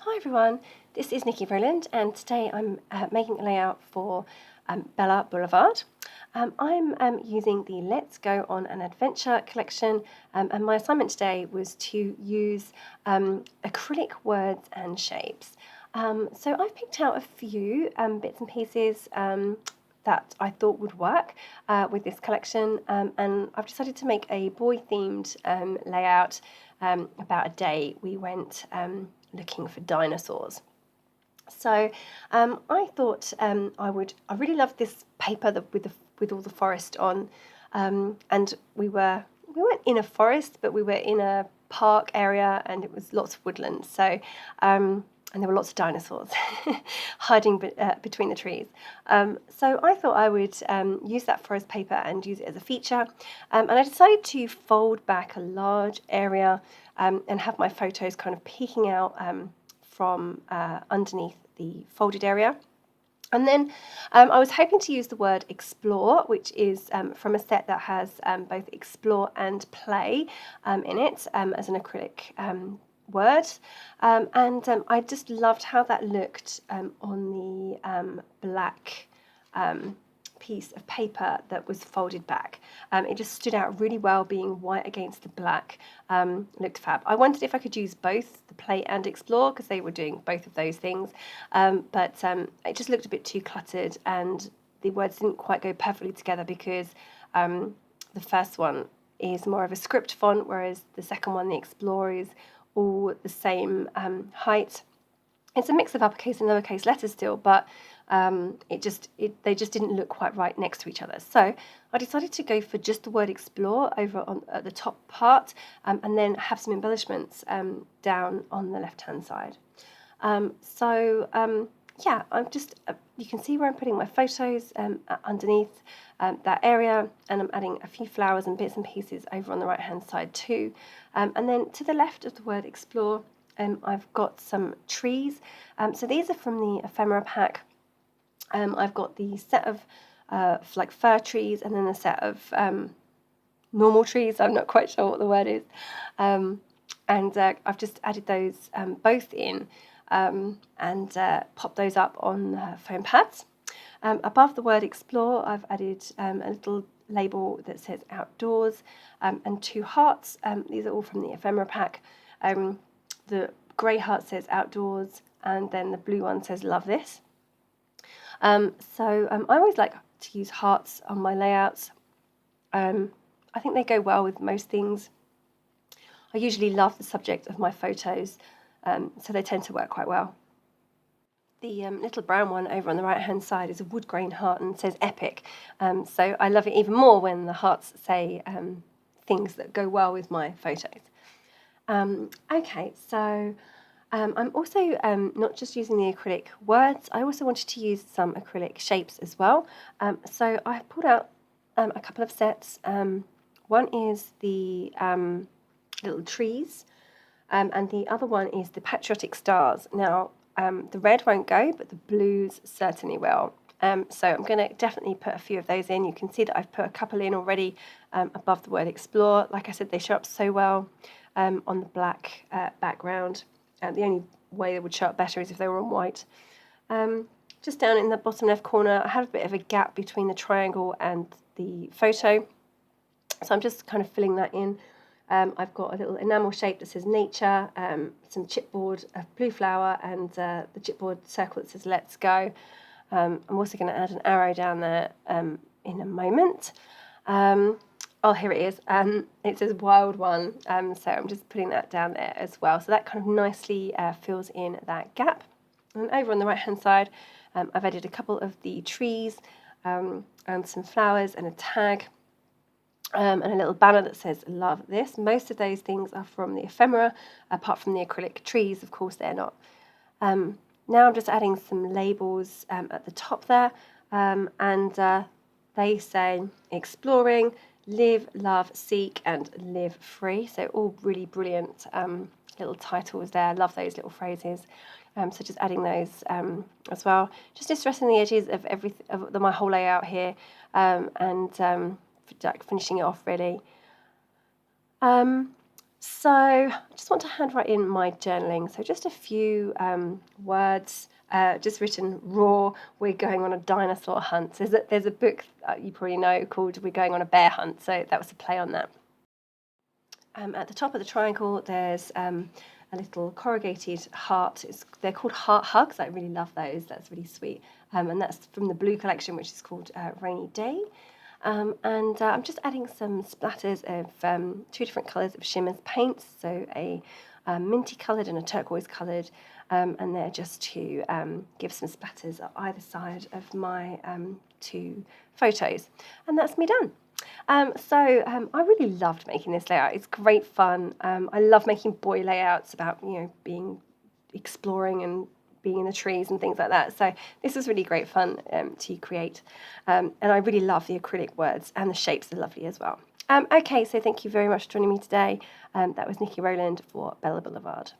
Hi everyone, this is Niki Rowland and today I'm making a layout for Bella Boulevard. I'm using the Let's Go on an Adventure collection and my assignment today was to use acrylic words and shapes. So I've picked out a few bits and pieces that I thought would work with this collection and I've decided to make a boy-themed layout. About a day we went looking for dinosaurs. So I thought I really loved this paper with all the forest on, and we weren't in a forest, but we were in a park area, and it was lots of woodland. So and there were lots of dinosaurs hiding between the trees. So I thought I would use that forest paper and use it as a feature. And I decided to fold back a large area and have my photos kind of peeking out from underneath the folded area. And then I was hoping to use the word explore, which is from a set that has both explore and play in it as an acrylic word. And I just loved how that looked on the black piece of paper that was folded back. It just stood out really well being white against the black. Looked fab. I wondered if I could use both the play and explore because they were doing both of those things, but it just looked a bit too cluttered and the words didn't quite go perfectly together because the first one is more of a script font, whereas the second one, the explore, is all the same height. It's a mix of uppercase and lowercase letters still, but they just didn't look quite right next to each other. So I decided to go for just the word explore over at the top part, and then have some embellishments down on the left-hand side. Yeah, I'm just you can see where I'm putting my photos underneath that area, and I'm adding a few flowers and bits and pieces over on the right-hand side too. And then to the left of the word explore, I've got some trees. So these are from the Ephemera pack. I've got the set of like fir trees and then a set of normal trees. I'm not quite sure what the word is. And I've just added those both in and popped those up on foam pads. Above the word explore, I've added a little label that says outdoors and two hearts. These are all from the Ephemera pack. The grey heart says outdoors, and then the blue one says love this. I always like to use hearts on my layouts. I think they go well with most things. I usually love the subject of my photos, so they tend to work quite well. The little brown one over on the right hand side is a wood grain heart and says epic, so I love it even more when the hearts say things that go well with my photos. Okay, so I'm also not just using the acrylic words, I also wanted to use some acrylic shapes as well. So I pulled out a couple of sets. One is the little trees, and the other one is the patriotic stars. Now, the red won't go, but the blues certainly will. So I'm going to definitely put a few of those in. You can see that I've put a couple in already above the word explore. Like I said, they show up so well on the black background. The only way they would show up better is if they were on white. Just down in the bottom left corner, I have a bit of a gap between the triangle and the photo. So I'm just kind of filling that in. I've got a little enamel shape that says nature, some chipboard, a blue flower, and the chipboard circle that says let's go. I'm also going to add an arrow down there in a moment. Oh, here it is. It says wild one, so I'm just putting that down there as well. So that kind of nicely fills in that gap. And over on the right-hand side, I've added a couple of the trees and some flowers and a tag and a little banner that says love this. Most of those things are from the ephemera, apart from the acrylic trees, of course they're not. Now I'm just adding some labels at the top there, and they say exploring, live, love, seek, and live free. So all really brilliant little titles there. Love those little phrases. So just adding those as well. Just distressing the edges of my whole layout here, and like finishing it off really. So I just want to handwrite in my journaling. So just a few words, just written raw. We're going on a dinosaur hunt. So there's a book you probably know called We're Going on a Bear Hunt. So that was a play on that. At the top of the triangle, there's a little corrugated heart. They're called heart hugs. I really love those. That's really sweet. And that's from the blue collection, which is called Rainy Day. And I'm just adding some splatters of two different colours of Shimmer's paints, so a minty coloured and a turquoise coloured, and they're just to give some splatters on either side of my two photos. And that's me done. So I really loved making this layout. It's great fun. I love making boy layouts about, being exploring and being in the trees and things like that. So this was really great fun to create. And I really love the acrylic words, and the shapes are lovely as well. Okay, so thank you very much for joining me today. That was Niki Rowland for Bella Boulevard.